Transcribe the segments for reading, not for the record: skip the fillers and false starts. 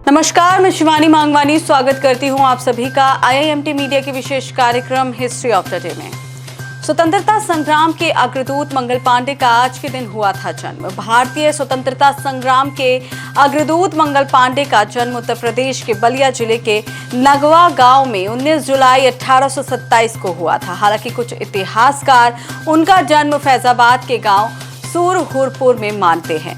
नमस्कार, मैं शिवानी मांगवानी स्वागत करती हूं आप सभी का IIMT मीडिया के विशेष कार्यक्रम हिस्ट्री ऑफ द डे में। स्वतंत्रता संग्राम के अग्रदूत मंगल पांडे का आज के दिन हुआ था जन्म। भारतीय स्वतंत्रता संग्राम के अग्रदूत मंगल पांडे का जन्म उत्तर प्रदेश के बलिया जिले के नगवा गांव में 19 जुलाई 1827 को हुआ था। हालांकि कुछ इतिहासकार उनका जन्म फैजाबाद के गांव सुरहुरपुर में मानते हैं।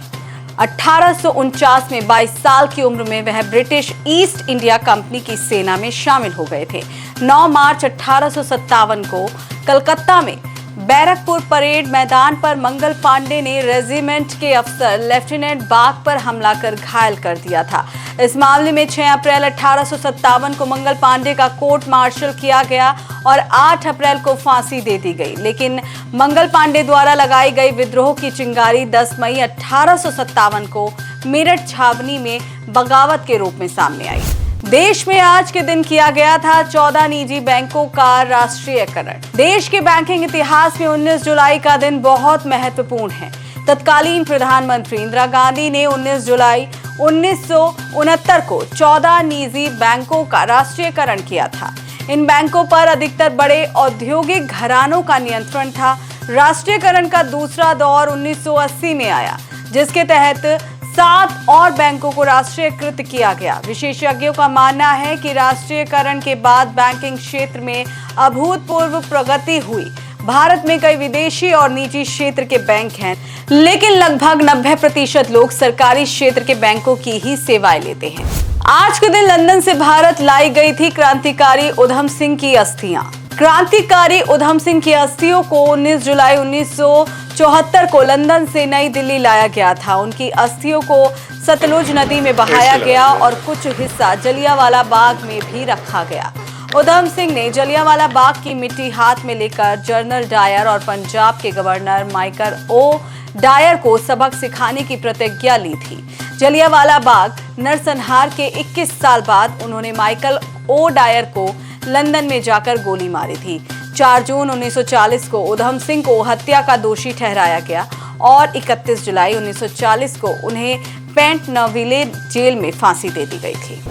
1849 में 22 साल की उम्र में वह ब्रिटिश ईस्ट इंडिया कंपनी की सेना में शामिल हो गए थे। 9 मार्च 1857 को कलकत्ता में बैरकपुर परेड मैदान पर मंगल पांडे ने रेजिमेंट के अफसर लेफ्टिनेंट बाग पर हमला कर घायल कर दिया था। इस मामले में 6 अप्रैल 1857 को मंगल पांडे का कोर्ट मार्शल किया गया और 8 अप्रैल को फांसी दे दी गई। लेकिन मंगल पांडे द्वारा लगाई गई विद्रोह की चिंगारी 10 मई 1857 को मेरठ छावनी में बगावत के रूप में सामने आई। देश में आज के दिन किया गया था 14 निजी बैंकों का राष्ट्रीयकरण। देश के बैंकिंग इतिहास में 19 जुलाई का दिन बहुत महत्वपूर्ण है। तत्कालीन प्रधानमंत्री इंदिरा गांधी ने 19 जुलाई 1969 को 14 निजी बैंकों का राष्ट्रीयकरण किया था। इन बैंकों पर अधिकतर बड़े औद्योगिक घरानों का नियंत्रण था। राष्ट्रीयकरण का दूसरा दौर 1980 में आया, जिसके तहत 7 और बैंकों को राष्ट्रीयकृत किया गया। विशेषज्ञों का मानना है कि राष्ट्रीयकरण के बाद बैंकिंग क्षेत्र में अभूतपूर्व प्रगति हुई। भारत में कई विदेशी और निजी क्षेत्र के बैंक हैं, लेकिन लगभग 90% लोग सरकारी क्षेत्र के बैंकों की ही सेवाएं लेते हैं। आज के दिन लंदन से भारत लाई गई थी क्रांतिकारी उधम सिंह की अस्थियां। क्रांतिकारी उधम सिंह की अस्थियों को 19 जुलाई 1974 को लंदन से नई दिल्ली लाया गया था। उनकी अस्थियों को सतलुज नदी में बहाया गया और कुछ हिस्सा जलियांवाला बाग में भी रखा गया। उधम सिंह ने जलियांवाला बाग की मिट्टी हाथ में लेकर जनरल डायर और पंजाब के गवर्नर माइकल ओ डायर को सबक सिखाने की प्रतिज्ञा ली थी। जलियांवाला बाग नरसंहार के 21 साल बाद उन्होंने माइकल ओ डायर को लंदन में जाकर गोली मारी थी। 4 जून 1940 को उधम सिंह को हत्या का दोषी ठहराया गया और 31 जुलाई 1940 को उन्हें पेंट नविले जेल में फांसी दे दी गई थी।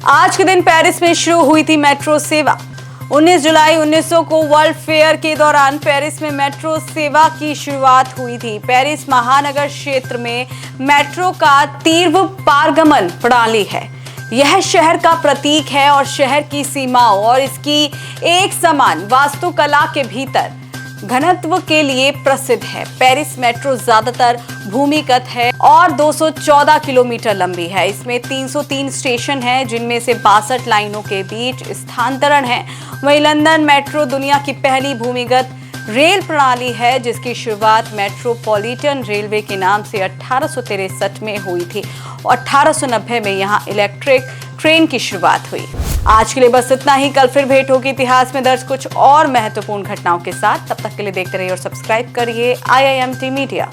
आज के दिन पेरिस में शुरू हुई थी मेट्रो सेवा। 19 जुलाई 1900 को वर्ल्ड फेयर के दौरान पेरिस में मेट्रो सेवा की शुरुआत हुई थी। पेरिस महानगर क्षेत्र में मेट्रो का तीव्र पारगमन प्रणाली है। यह शहर का प्रतीक है और शहर की सीमाओं और इसकी एक समान वास्तुकला के भीतर घनत्व के लिए प्रसिद्ध है। पेरिस मेट्रो ज्यादातर भूमिगत है और 214 किलोमीटर लंबी है। इसमें 303 स्टेशन हैं, जिनमें से 62 लाइनों के बीच स्थानांतरण है। वहीं लंदन मेट्रो दुनिया की पहली भूमिगत रेल प्रणाली है, जिसकी शुरुआत मेट्रोपॉलिटन रेलवे के नाम से 1863 में हुई थी और 1890 में यहाँ इलेक्ट्रिक ट्रेन की शुरुआत हुई। आज के लिए बस इतना ही। कल फिर भेंट होगी इतिहास में दर्ज कुछ और महत्वपूर्ण घटनाओं के साथ। तब तक के लिए देखते रहिए और सब्सक्राइब करिए IIMT मीडिया।